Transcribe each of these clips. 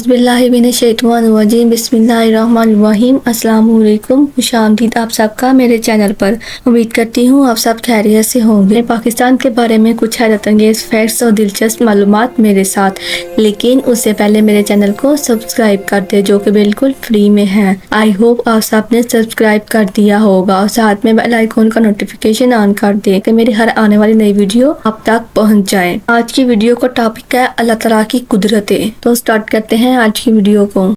औज़ुबिल्लाहिमिनश्शैतानिर्रजीम बिस्मिल्लाहिर्रहमानिर्रहीम। अस्सलाम वालेकुम, खुशामदीद आप सबका मेरे चैनल पर। उम्मीद करती हूँ आप सब खैरियत से होंगे। पाकिस्तान के बारे में कुछ हैरत अंगेज़ फैक्ट्स और दिलचस्प मालूमात मेरे साथ, लेकिन उससे पहले मेरे चैनल को सब्सक्राइब कर दे जो कि बिल्कुल फ्री में है। आई होप आप सब ने सब्सक्राइब कर दिया होगा और साथ में बेल आइकन का नोटिफिकेशन ऑन कर दे कि मेरी हर आने वाली नई वीडियो आप तक पहुँच जाए। आज की वीडियो का टॉपिक है अल्लाह ताला की कुदरतें। तो स्टार्ट करते हैं आज की वीडियो को।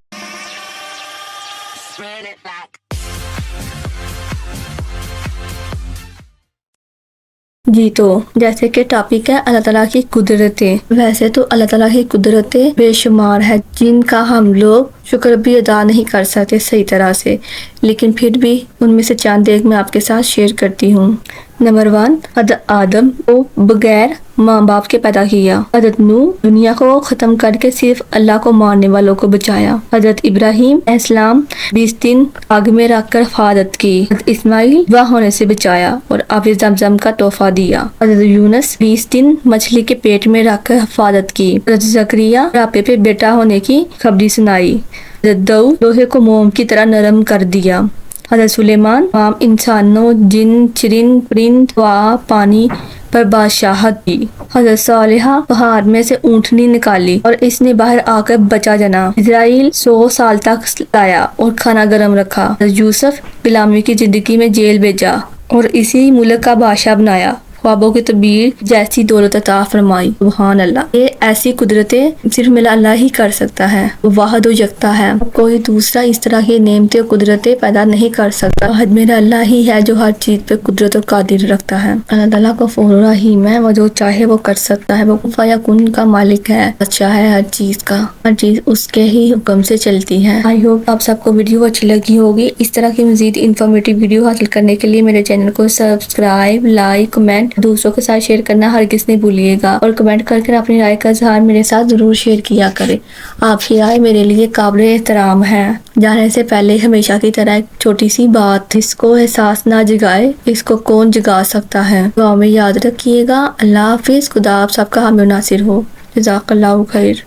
जी तो जैसे कि टॉपिक है अल्लाह ताला की कुदरतें। वैसे तो अल्लाह ताला की कुदरतें बेशुमार है जिनका हम लोग शुक्र भी अदा नहीं कर सकते सही तरह से, लेकिन फिर भी उनमें से चंद एक मैं आपके साथ शेयर करती हूँ। नंबर 1, हज़रत आदम को बगैर माँ बाप के पैदा किया। हज़रत नूह दुनिया को ख़त्म करके सिर्फ अल्लाह को मानने वालों को बचाया। हज़रत इब्राहिम इस्लाम 20 दिन आग में रखकर हिफाजत की। हज़रत इस्माइल वाह होने से बचाया और आब ज़मज़म का तोहफा दिया। हज़रत यूनुस 20 दिन मछली के पेट में रखकर हिफाजत की। हज़रत ज़करिया बुढ़ापे पे बेटा होने की खबरी सुनाई। हज़रत दाऊद लोहे को मोम की तरह नरम कर दिया। हज़रत सुलेमान तमाम इंसानों, जिन, चिरिंद, परिंद व पानी पर बादशाहत की। हज़रत सालेहा पहाड़ में से ऊँटनी निकाली और इसने बाहर आकर बचा जना। इजराइल 100 साल तक लाया और खाना गर्म रखा। हज़रत यूसुफ गुलामी की जिंदगी में जेल भेजा और इसी मुल्क का बादशाह बनाया। ख्वाबों की तबीर जैसी दौलत अता फरमाई। सुभान अल्लाह। ये ऐसी कुदरतें सिर्फ मेरा अल्लाह ही कर सकता है। वाहिद व यकता है, कोई दूसरा इस तरह की नेमतें और कुदरतें पैदा नहीं कर सकता। वाहिद मेरा अल्लाह ही है जो हर चीज पे कुदरत और कादिर रखता है। अल्लाह ताला गफूर रहीम है, वो जो चाहे वो कर सकता है। वो कुफा कुन का मालिक है, अच्छा है हर चीज का, हर चीज उसके ही हुक्म से चलती है। आई होप आप सबको वीडियो अच्छी लगी होगी। इस तरह की मजीद इन्फॉर्मेटिव वीडियो हासिल करने के लिए मेरे चैनल को सब्सक्राइब, लाइक, कमेंट दूसरों के साथ शेयर करना हरगिज़ नहीं भूलिएगा और कमेंट करके अपनी राय का इज़हार मेरे साथ जरूर शेयर किया करें। आपकी राय मेरे लिए काबिल एहतराम है। जाने से पहले हमेशा की तरह एक छोटी सी बात, जिसको एहसास ना जगाए इसको कौन जगा सकता है। दुआ में याद रखिएगा। अल्लाह हाफिज। खुदा आप सबका हामी नासिर हो। जज़ाकल्लाहु खैर।